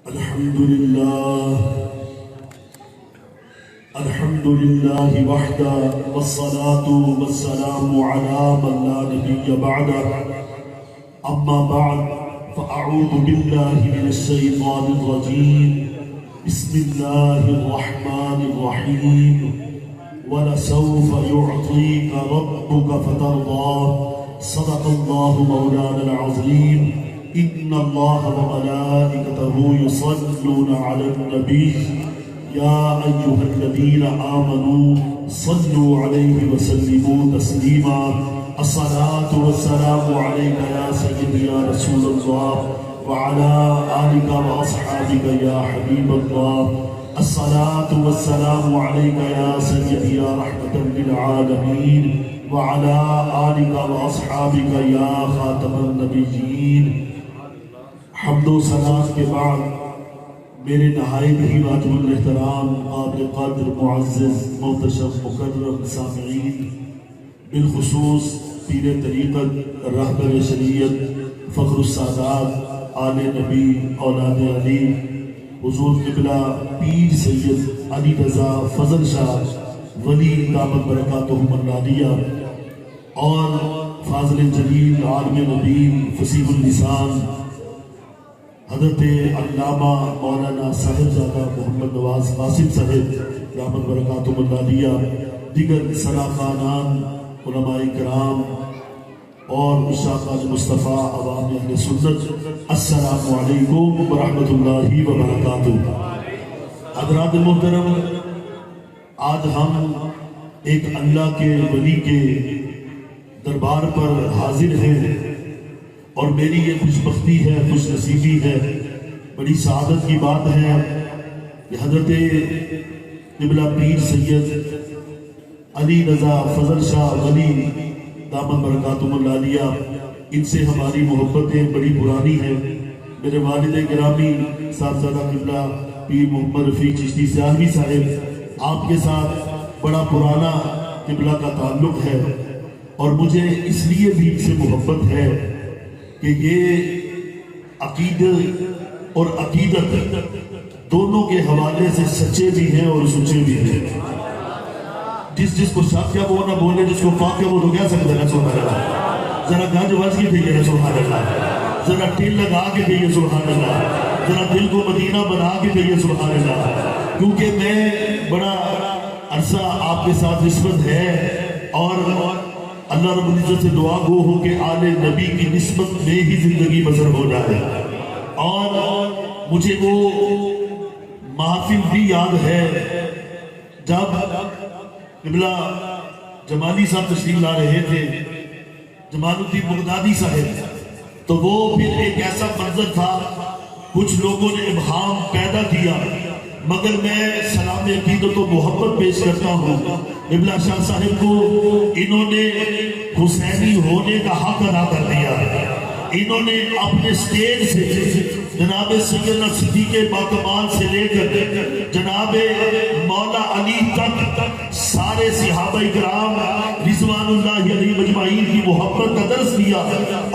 الحمد لله وحده والصلاة والسلام على من لا نبي بعده أما بعد فأعوذ بالله من الشيطان الرجيم بسم الله الرحمن الرحيم ولسوف يعطيك ربك فترضى صدق الله مولانا العظيم إن الله وملائكته يصلون على النبي يا أيها الذين آمنوا صلوا عليه وسلموا تسليما الصلاة والسلام عليك يا سيدي يا رسول الله وعلى آلك وأصحابك يا حبيب الله الصلاة والسلام عليك يا سيدي يا رحمة للعالمين وعلى آلك وأصحابك يا خاتم النبيين حمد و ثناء کے بعد میرے نہایت ہی واجب الاحترام قابل قدر معزز محتشم مکرم سامعین، بالخصوص پیر طریقت رہبر شریعت فخر السادات آل نبی اولاد علی حضور قبلہ پیر سید علی رضا فضل شاہ ولی دامت برکاتہم العالیہ اور فاضل جلیل عالم نبی فصیح اللسان حضرت علامہ مولانا صاحبزادہ محمد نواز قاسم صاحب دامت برکاتہم العالیہ، دیگر سراخانان، علماء کرام اور اشاقان مصطفیٰ عوام اہل سنت، السلام علیکم ورحمۃ اللہ وبرکاتہ۔ حضرات محترم، آج ہم ایک اللہ کے ولی کے دربار پر حاضر ہیں اور میری یہ خوش بختی ہے، خوش نصیبی ہے، بڑی سعادت کی بات ہے کہ حضرت قبلہ پیر سید علی رضا فضل شاہ ولی دامت برکاتہم العالیہ، ان سے ہماری محبتیں بڑی پرانی ہیں۔ میرے والد گرامی صاحبزادہ قبلہ پیر محمد رفیع چشتی سیالوی صاحب، آپ کے ساتھ بڑا پرانا قبلہ کا تعلق ہے اور مجھے اس لیے بھی ان سے محبت ہے کہ یہ عقیدہ اور عقیدت دونوں کے حوالے سے سچے بھی ہیں اور سچے بھی ہیں۔ جس کو شک ہے وہ نہ بولے، جس کو فاق ہے وہ تو کہہ سکتے ہیں سبحان اللہ۔ ذرا گنج وز کے کہیے سبحان اللہ، ذرا ٹل لگا کے کہیے سبحان اللہ، ذرا دل کو مدینہ بنا کے کہیے سبحان اللہ۔ کیونکہ میں بڑا عرصہ آپ کے ساتھ نسبت ہے اور اللہ رب العزت سے دعا گو ہو کہ آل نبی کی نسبت میں ہی زندگی بسر ہو جائے، اور مجھے وہ محافل بھی یاد ہے جب قبلہ جمالی صاحب تشریف لا رہے تھے، جمال الدین بغدادی صاحب، تو وہ پھر ایک ایسا منظر تھا، کچھ لوگوں نے ابہام پیدا کیا، مگر میں سلام عقیدت و محبت پیش کرتا ہوں قبلہ شاہ صاحب کو۔ انہوں نے حسینی ہونے کا حق ادا کر دیا، انہوں نے اپنے سٹیج سے جناب سیدنا صدیق باکمال سے لے کر جناب مولا علی تک سارے صحابہ کرام رضوان اللہ علیہ مجمعین کی محبت کا درس دیا،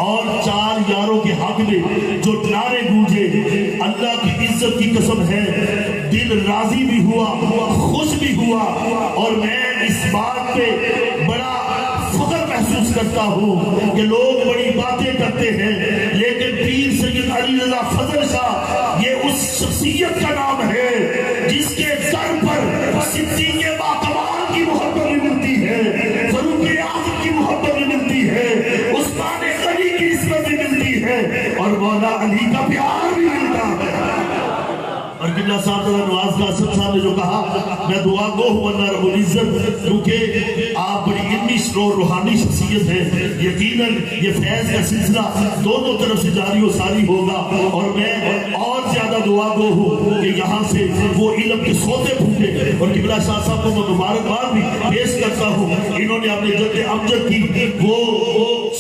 اور چار یاروں کے حق میں جو نعرے گونجے، اللہ کی عزت کی قسم ہے دل راضی بھی ہوا، خوش بھی ہوا، اور میں اس بات پہ بڑا فخر محسوس کرتا ہوں کہ لوگ بڑی باتیں کرتے ہیں لیکن پیر سید علی رضا فضل شاہ یہ اس شخصیت کا نام ہے جس کے در پر صدیق باکمال کی محبت بھی ملتی ہے، فاروق اعظم کی محبت بھی ملتی ہے، عثمان غنی کی عزت بھی ملتی ہے، اور مولا علی کا پیار بھی ملتا ہے۔ اور قبلہ صاحب نواز قاسم صاحب نے جو کہا، میں دعا گو ہوں اللہ رب العزت، کیونکہ آپ بڑی علمی اور روحانی شخصیت ہے، یقیناً یہ فیض کا سلسلہ دونوں طرف سے جاری و ساری ہوگا، اور میں اور زیادہ دعا گو ہوں کہ یہاں سے وہ علم کے سوتے پھوٹے۔ اور قبلہ شاہ صاحب کو میں مبارکباد بھی پیش کرتا ہوں، انہوں نے اپنے جد امجد کی وہ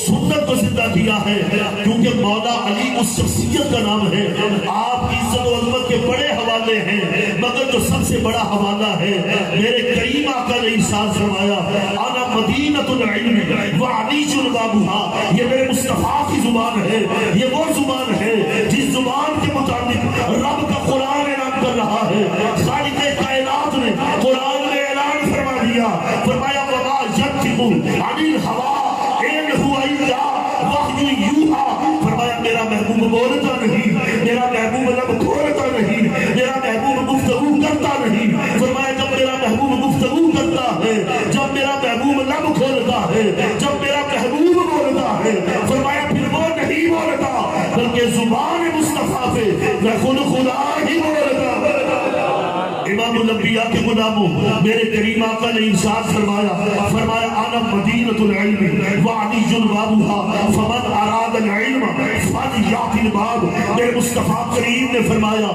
سنت کو زندہ کیا ہے، کیونکہ مولا علی اس شخصیت کا نام ہے۔ آپ کی عزت و عظمت کے بڑے حوالے ہیں، مگر جو سب سے بڑا حوالہ ہے میرے کریم آقا نے ارشاد فرمایا، انا مدینۃ العلم وعلیج بابھا، یہ میرے مصطفیٰ کی زبان ہے، یہ وہ زبان ہے جس زبان کے متعلق رب کا محبوب لب کھولتا نہیں، میرا محبوب گفتگو کرتا نہیں. فرمایا جب میرا محبوب گفتگو کرتا ہے، جب میرا محبوب لب کھولتا ہے، جب میرا محبوب بولتا ہے، فرمایا پھر وہ نہیں بولتا بلکہ زبان مصطفیٰ پہ میں خود خدا ہی بولتا. امام الانبیاء کے غلاموں، میرے کریم آقا نے ارشاد فرمایا انا مدینۃ العلم وعلی بابها فمن اراد العلم فلیأت الباب. میرے مصطفیٰ کریم نے فرمایا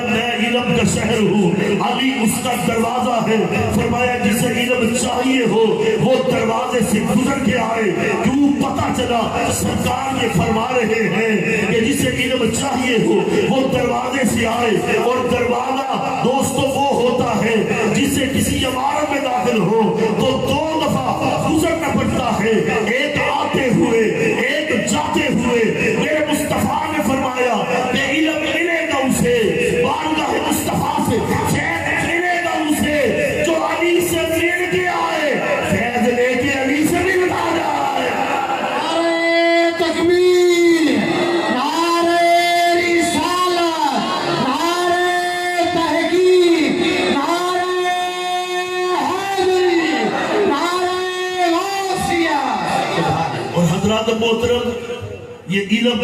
میں علم کا شہر ہوں، علی اس کا دروازہ ہے. فرمایا جسے علم چاہیے ہو وہ دروازے سے گزر کے آئے. کیوں پتہ چلا؟ سرکار یہ فرما رہے ہیں کہ جسے علم چاہیے ہو وہ دروازے سے آئے. اور دروازہ دوستو وہ ہوتا ہے جسے کسی عمارت میں داخل ہو تو دو دفعہ گزرنا پڑتا ہے، ایک آتے ہوئے ایک جاتے ہوئے. میرے مصطفیٰ نے فرمایا کہ علم ملے گا اسے بارگاہ مصطفیٰ سے، فیض ملے گا اسے جو علی سے مل کے آئے، فیض لے کے علی سے ملتا جائے. نعرہ تکبیر، نعرہ رسالت، نعرہ تحقیق، نعرہ حیدری، نعرہ غوثیہ. اور حضرات محترم، یہ علم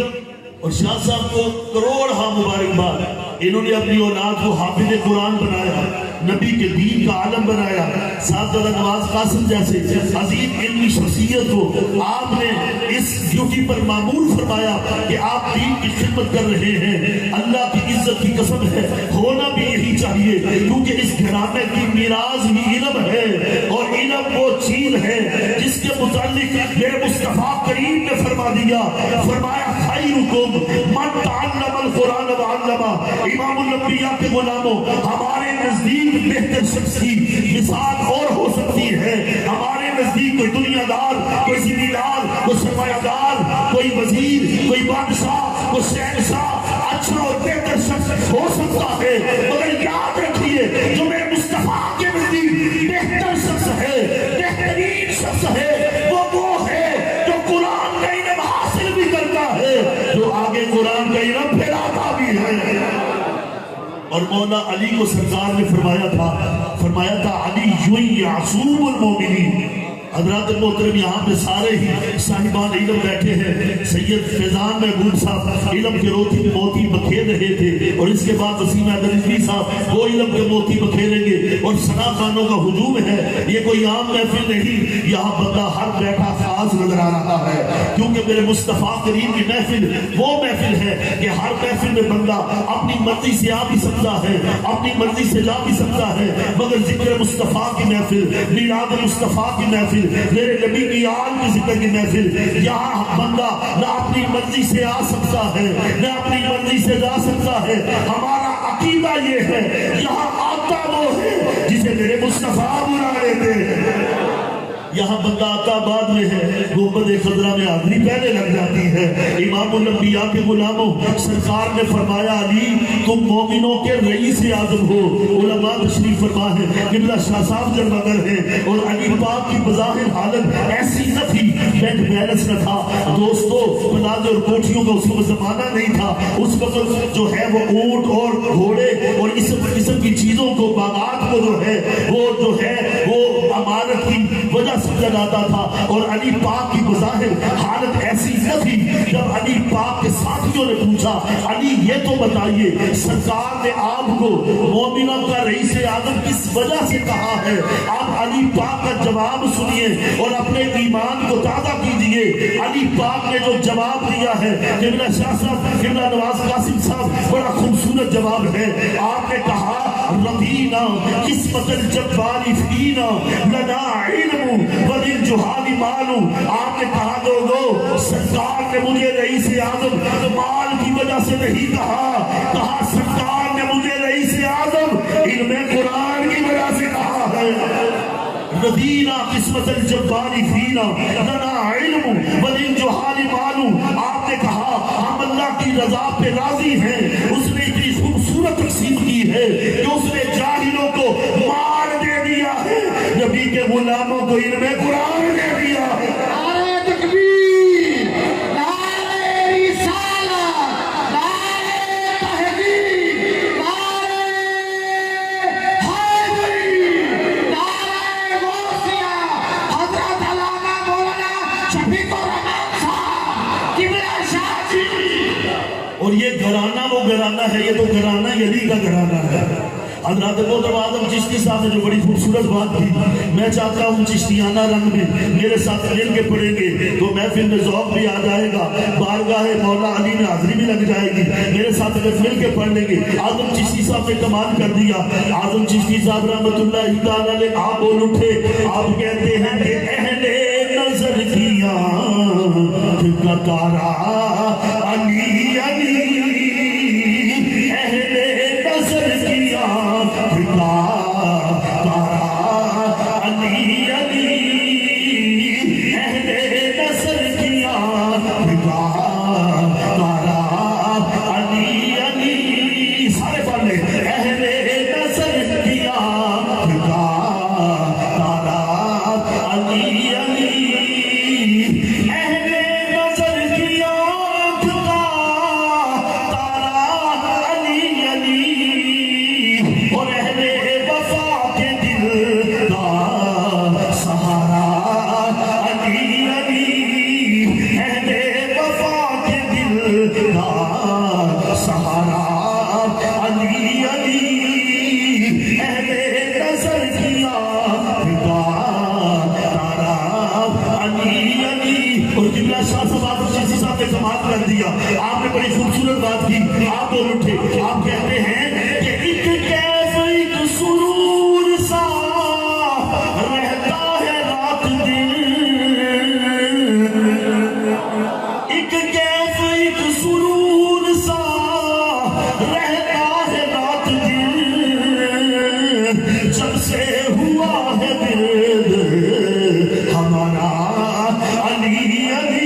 اور شاہ صاحب کو کروڑ ہاں مبارکباد. انہوں نے اپنی اولاد کو حافظ قرآن بنایا، نبی کے دین کا عالم بنایا. صاحبزادہ نواز قاسم جیسے عظیم علمی شخصیت کو آپ نے اس ڈیوٹی پر معمول فرمایا کہ آپ دین کی خدمت کر رہے ہیں. اللہ کی عزت کی قسم ہے، ہونا بھی یہی چاہیے، کیونکہ اس گھرانے کی میراث ہی علم ہے. اور علم وہ چیز ہے جس کے متعلق میرے مصطفیٰ کریم نے فرما دیا. فرمایا خیرکم من تعلم القرآن وعلمہ. امام الانبیاء کے غلاموں، ہمارے نزدیک بہتر شخص کی مثال اور ہو سکتی ہے. ہمارے نزدیک کوئی دنیا دار، کوئی ذمہ دار، کوئی سرمایہ دار، کوئی وزیر، کوئی بادشاہ، کوئی شہنشاہ اچھا اور بہتر شخص ہو سکتا ہے، مگر یاد رکھیے جو میرے مصطفیٰ کے نزدیک بہتر شخص ہے، بہترین شخص ہے، وہ ہے جو قرآن کا علم حاصل بھی کرتا ہے، جو آگے قرآن کا علم پھیلاتا بھی ہے. اور مولا علی کو سرکار نے فرمایا تھا علی یعصوب المومنین. حضرات محترم، یہاں پہ سارے ہی صاحبان علم بیٹھے ہیں. سید فیضان محمود صاحب علم کے موتی بکھیر رہے تھے، اور اس کے بعد وسیم احمد رضوی صاحب وہ علم کے موتی بکھیریں گے. اور ثنا خانوں کا ہجوم ہے، یہ کوئی عام محفل نہیں. یہاں بندہ ہر بیٹھا خاص نظر آ رہا ہے، کیونکہ میرے مصطفیٰ کریم کی محفل وہ محفل ہے کہ ہر محفل میں بندہ اپنی مرضی سے آ بھی سکتا ہے، اپنی مرضی سے جا بھی سکتا ہے. مگر ذکر مصطفیٰ کی محفل، میلاد مصطفیٰ کی محفل، میرے نبی کی آل کی ذکر کی محفل، یہاں بندہ نہ اپنی مرضی سے آ سکتا ہے نہ اپنی مرضی سے جا سکتا ہے. ہمارا عقیدہ یہ ہے یہاں آتا وہ ہے جسے میرے مصطفیٰ بلا لیتے ہیں. یہاں بندہ آتا بعد میں ہے، گنبد خضرا میں آدمی پہلے لگ جاتی ہے. امام الانبیاء کے غلاموں، سرکار نے فرمایا علی تم مومنوں کے رئیس اعظم ہو. علماء تشریف فرما ہے، قبلہ شاہ صاحب جلوگر ہیں. اور علی پاک کی بظاہر حالت ایسی نہ تھی، بینک بیلنس نہ تھا. دوستو پلازے اور کوٹھیوں کا اس وقت زمانہ نہیں تھا. اس وقت جو ہے وہ اونٹ اور گھوڑے اور اس قسم کی چیزوں کو، باغات کو جو ہے وہ امانت کی وجہ سمجھا جاتا تھا. اور علی پاک کی بظاہر حالت ایسی نہ تھی. جب علی پاک کے ساتھیوں نے پوچھا علی یہ تو بتائیے سرکار نے آپ کو مومنوں کا رئیس اعظم کس وجہ سے کہا ہے، آپ علی پاک کا جواب سنیے اور اپنے ایمان کو تازہ کیجئے. علی پاک نے جو جواب دیا ہے، قبلہ شاہ صاحب، قبلہ نواز قاسم صاحب، بڑا خوبصورت جواب ہے. آپ نے کہا رضینا قسمت الجبار فینا لنا علم وللجہال مال. آپ نے کہا لوگو سرکار نے مجھے رئیس اعظم مال کی وجہ سے نہیں کہا سرکار نے مجھے رئیس اعظم علم قرآن کی وجہ سے کہا ہے. رضینا قسمت الجبار فینا لنا علم وللجہال مال. آپ نے کہا ہم اللہ کی رضا پہ راضی ہیں، اس نے اتنی خوبصورت تقسیم کی ہے کہ اس نے جاہلوں کو مال دے دیا ہے، نبی کے غلاموں کو علم قرآن دے دیا ہے. نعرہ تکبیر، نعرہ رسالت، نعرہ تحقیق. یہ تو گھرانہ علی کا گھرانہ ہے۔ حضرات محترم آدم چشتی صاحب نے جو بڑی خوبصورت بات کی، میں چاہتا ہوں چشتیانہ رنگ میں میرے ساتھ مل کے پڑھیں گے تو محفل میں ذوق بھی آ جائے گا، بارگاہ مولا علی میں حاضری بھی لگ جائے گی۔ میرے ساتھ اگر مل کے پڑھ لیں گے۔ آدم چشتی صاحب نے کمال کر دیا۔ آدم چشتی صاحب رحمت اللہ تعالیٰ علیہ آپ بول اٹھے، آپ کہتے ہیں کہ اہل نظر کی آنکھ کا تارا علی علی، آپ نے بڑی خوبصورت بات کی۔ آپ بول اٹھے، آپ کہتے ہیں کہ ایک کیف ایک سرور سا رہتا ہے رات دن، ایک کیف ایک سرور سا رہتا ہے رات دن، جب سے ہوا ہے ورد ہمارا علی علی۔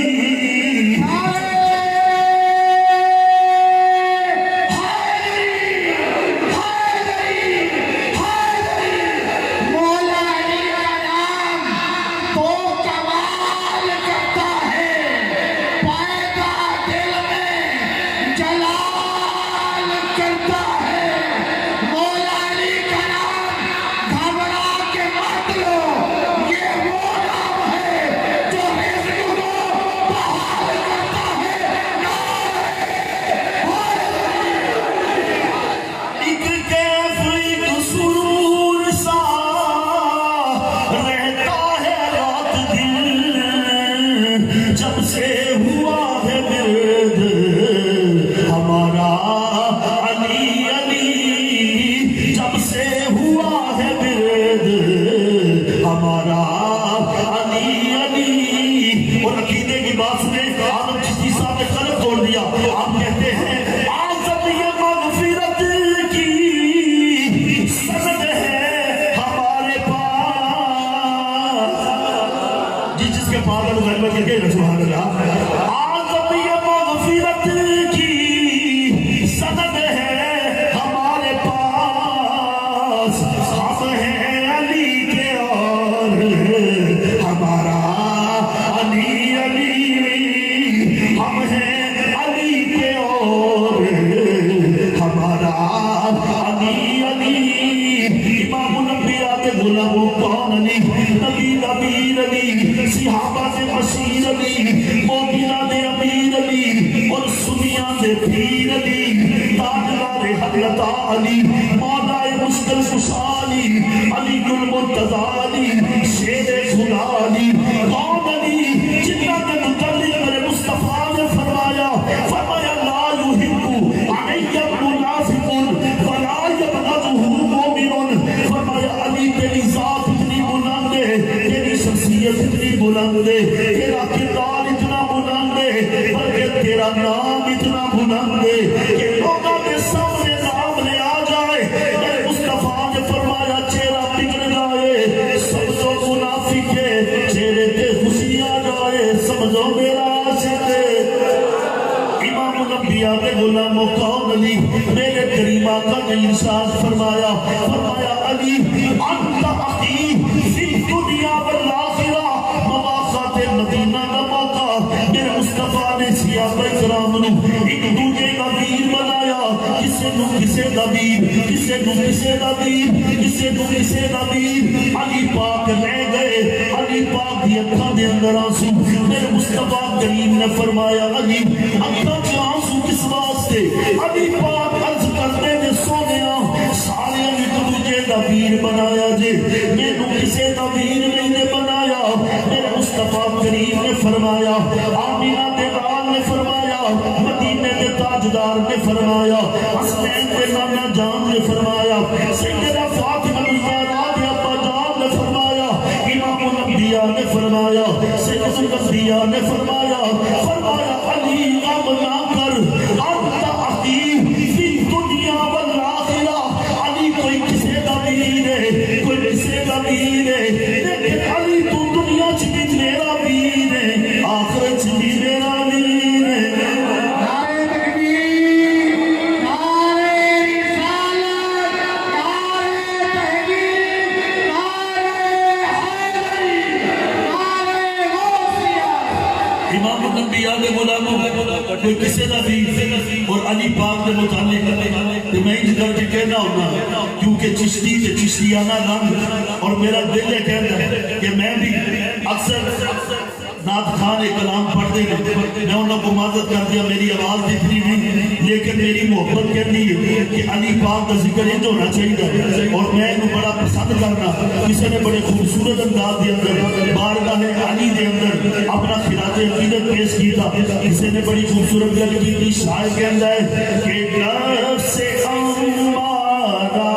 تیرا کردار اتنا بلند ہے، بلکہ تیرا نام اتنا بلند ہے کہ لوگوں کے سامنے نام لے آ جائے۔ اے مصطفیٰ نے فرمایا چہرہ بگڑ جائے سمجھو منافق ہے، چہرے پہ خوشی آ جائے سمجھو میرا عاشق ہے۔ امام الانبیاء کے غلام کون علی میرے کریم آقا نے ارشاد فرمایا، فرمایا علی انت اخی فی الدنیا والآخرہ، مدینہ کا موقع میرے مصطفیٰ نے صحابہ کرام نے ایک دوجے کا ویر بنایا، کسے نو کسے دا ویر، کسے نو کسے دا ویر، کسے نو کسے دا ویر۔ علی پاک رہ گئے، علی پاک دی اکھاں دے اندر آنسو، میرے مصطفیٰ کریم نے فرمایا علی اکھاں چ آنسو کس واسطے؟ علی پاک عرض ویر بنایا جے مینوں کسے دا ویر نہیں نے بنایا میرے مصطفیٰ کریم نے فرمایا آمینہ دے لال نے فرمایا مدینے دے تاجدار نے فرمایا حسنین دے نانا جان نے فرمایا سیدہ فاطمہ الزہرا دے ابا جان نے فرمایا امام الانبیاء نے فرمایا سید الانبیاء نے فرمایا علی غم نہ کر انت اخی فی دنیا والآخرہ علی کوئی کسے دا ویر ہے کوئی کسے دا ویر ہے لیکن علی تو دنیا چ بھی میرا ویر ہے آخرت چ بھی میرا ویر ہے نعرہ تکبیر نعرہ رسالت نعرہ تحقیق نعرہ حیدری نعرہ غوثیہ امام الانبیاء دے غلاموں کوئی کسے دا ویر اور علی پاک دے متعلق کہ میں انج کر کے کہنا ہونا کیونکہ چشتی تے چشتیانہ رنگ اور میرا دل ہے کہنا کہ میں بھی اکثر نعت خان کلام پڑھ دے میں انہوں کو معذرت کر دیا میری آواز اتنی نہیں لیکن میری محبت کہنی ہے کہ علی پاک کا ذکر انج ہونا چاہیے اور میں انہوں بڑا پسند کرنا کسی نے بڑے خوبصورت انداز دے اندر بارگاہ علی دے اندر اپنا خراج عقیدت پیش کیتا کسی نے بڑی خوبصورت گل کی شاعر کہندا ہے کہ نفس امارہ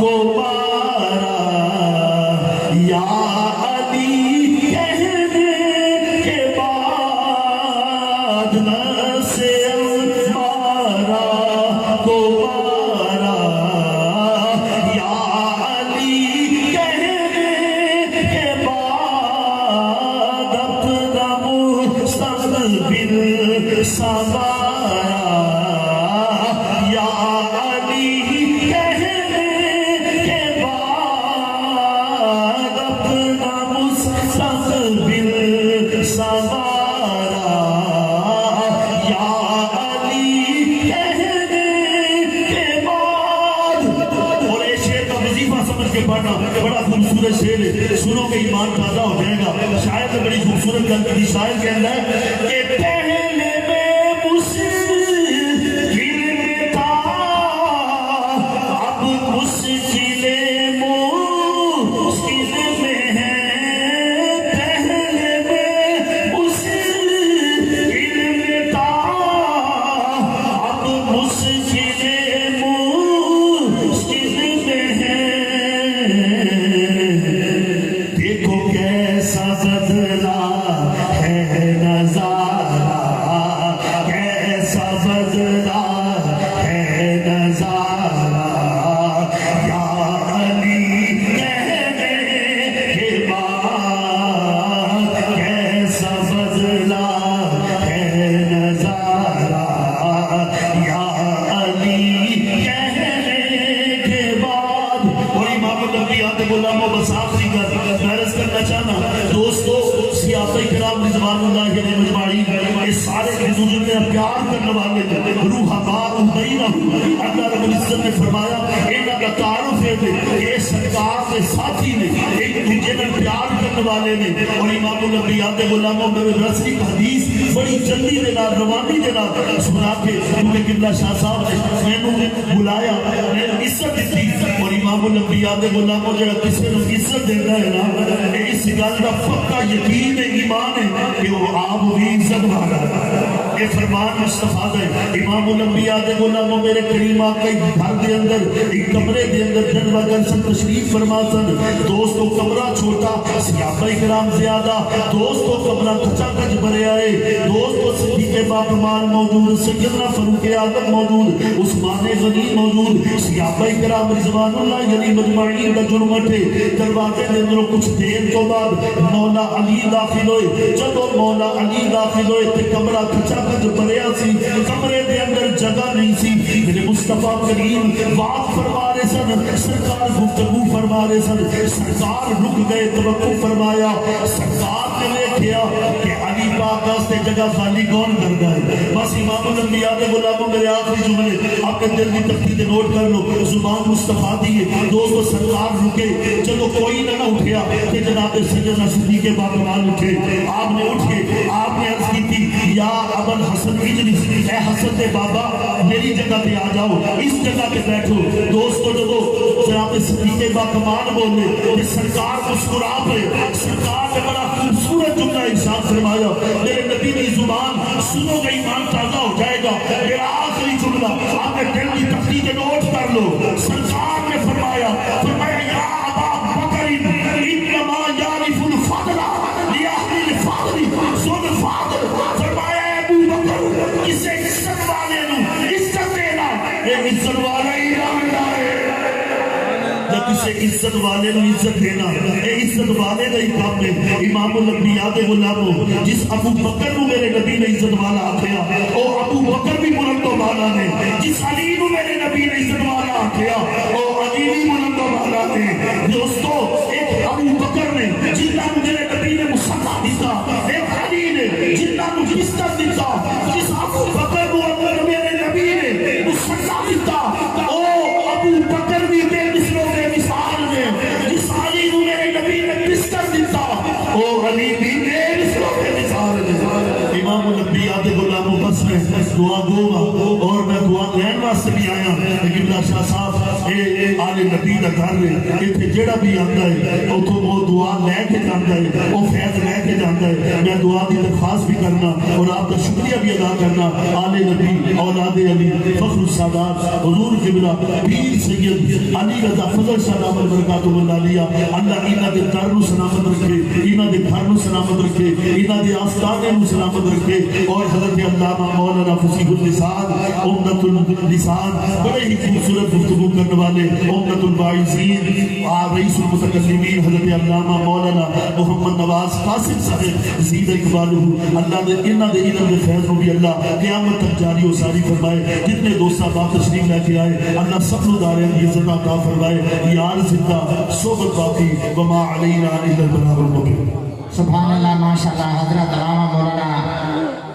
کو مارا یا علی کہنے کے بعد نفس امارہ کو مارا یا علی کہنے کے بعد اپنا مستقبل سنوارا یا علی کہنے کے بعد اپنا مستقبل سنوارا یا علی کہنے کے بعد اور یہ شعر کا وظیفہ سمجھ کے پڑھنا بڑا خوبصورت شعر ہے سنو کہ ایمان پیدا ہو جائے گا شاعر نے بڑی خوبصورت گل کی شاعر کہتا ہے کہ پہلے میں مشکل میں تھا اب مشکل مشکل میں ہے پہلے میں مشکل میں تھا اب مشکل مشکل میں ہے دیکھو کیسا بدلا ہے نظارہ کیسا بدلا ہے نظارہ یا علی کہنے کے بعد کیسا بدلا ہے نظارہ یا علی کہنے کے بعد اور امام الانبیاء کے غلاموں بس آخری کر میں عرض کرنا چاہنا دوستو صحابہ کرام رضوان اللہ علیہ مجمعین یہ سارے حضور میں پیار کرنے والے روح بار مدینہ اللہ رب العزت نے فرمایا انہاں کا تعارف ہے کہ یہ سرکار کے ساتھی نے ایک دوسرے میں پیار کرنے والے نے اور امام الانبیاء کے غلاموں میں رسلی حدیث بڑی جلدی دے نال روانی دے نال سنا کے کیونکہ قبلہ شاہ صاحب نے میں بلایا میں عزت دی اور امام الانبیاء کے غلاموں جڑا کسی نے عزت دیتا ہے نا اس گل کا پکا یقین ایمان ہے کہ وہ آپ بھی عزت والا ہے یہ فرمان مصطفیٰ ہے امام الانبیاء کے غلاموں میرے کریم آقا ایک گھر دے اندر ایک کمرے دے اندر جلوہ گن سن تشریف فرما سن دوستو کمرہ چھوٹا صحابہ کرام زیادہ دوستو کمرہ کچا کچ بھرے آئے دوستو صدیق باقمال موجود سیدنا فاروق اعظم موجود عثمان غنی موجود صحابہ کرام رضوان اللہ علیہ مجمعین کا جرمٹ ہے دروازے دے اندر کچھ دیر تو بعد مولا علی داخل ہوئے جب مولا علی داخل ہوئے تے کمرہ کچا کچ بھریا سی کمرے دے اندر جگہ نہیں سی میرے مصطفیٰ کریم بات فرما رہے سن سرکار گفتگو فرما رہے سن سرکار رک گئے توقف فرمایا سرکار نے دیکھا کہ علی پاک سے جگہ خالی کون کر گئے بس امام الانبیاء کے غلاموں میرے آخری جملے آپ کے دل کی تختی نوٹ کر لو زبان مصطفیٰ دی ہے دوستو سرکار رکے چلو کوئی نہ اٹھیا کہ جناب سیدنا صدیق باکمال اٹھے آپ نے اٹھے آپ نے عرض کی تھی یا ابا الحسن اجلس اے حسن دے بابا میری جگہ پہ آ جاؤ اس جگہ پہ بیٹھو دوستو جب جناب صدیق باکمال بولے کہ سرکار مسکرا پہ سرکار نے بڑا خوبصورت جملہ ارشاد فرمایا میرے نبی کی زبان سنو گے ایمان تازہ ہو جائے گا میرا آخری جملہ آپ نے دل کی تحقیق نوٹ کر لو سرکار نے فرمایا یا ابا بکر انما یعرف الفضل لیاہل الفضل ذو الفضل فرمایا ابو بکر کسے عزت والے نو عزت دینا اے عزت والا ہی رہندا ہے کسے عزت والے نو عزت دینا اے عزت والے دا ہی کام ہے امام الانبیاء دے غلاموں جس ابو بکر نو میرے نبی نے عزت والا آکھیا او ابو بکر بھی بلند و بالا نے جس علی نو میرے نبی نے عزت والا آکھیا او علی بھی بلند و بالا نے دوستو ایک ابو بکر نے جنہاں نو میرے نبی نے مصطفیٰ دیتا ایک علی نے جنہاں نو عزت دیتا جس ابو بکر نو میرے نبی نے مصطفیٰ دیتا او ابو بکر بھی بے مثلوں بے مثال میں جس علی نو میرے نبی نے بستر دیتا او علی بھی بے مثلوں بے مثال میں امام الانبیاء دے غلاموں بس میں دعا گوگا اور میں دعا لین واسطے بھی آیا لیکن اللہ شاہ صاحب اے آل نبی دا گھر ہے ایتھے جڑا بھی آندا ہے اوتھوں وہ دعا لے کے جاندا ہے وہ فیض لے کے جاندا ہے میں دعا کی درخواست بھی کرنا اور آپ کا شکریہ بھی ادا کرنا آل نبی اولاد علی فخر السادات حضور قبلہ پیر سید علی رضا فضل سلام برکاتہ اللہ علیہ اللہ انہاں دے در نو سلامت رکھے انہاں دے گھر نو سلامت رکھے انہاں دے آستانے نو سلامت رکھے اور حضرت علامہ مولانا فصیح اللسان عمدۃ اللسان بڑے ہی خوبصورت گفتگو کرنے والے عمدۃ الواعظین رئیس المتکلمین حضرت علامہ مولانا محمد نواز قاسم صاحب زید اقبالہ اللہ دے انہاں دے علم دے فیض کو بھی اللہ قیامت تک جاری و ساری فرمائے جتنے دوست صاحب تشریف لے کے آئے اللہ سب لوگ دارے کی عزت عطا فرمائے یار زندہ صحبت باقی وما علینا الا البلاغ المبین سبحان اللہ ماشاءاللہ حضرت علامہ مولانا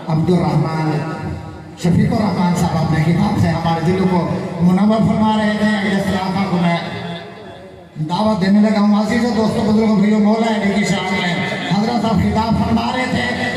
عبد الرحمن شفیق الرحمن صاحب اپنے کتاب سے ہمارے دلوں کو منور فرما رہے تھے اگلے خلافہ کو میں دعوت دینے لگا ہوں عزیز و دوستوں بزرگوں بھائیوں مولا علی کی شان میں حضرت صاحب خطاب فرما رہے تھے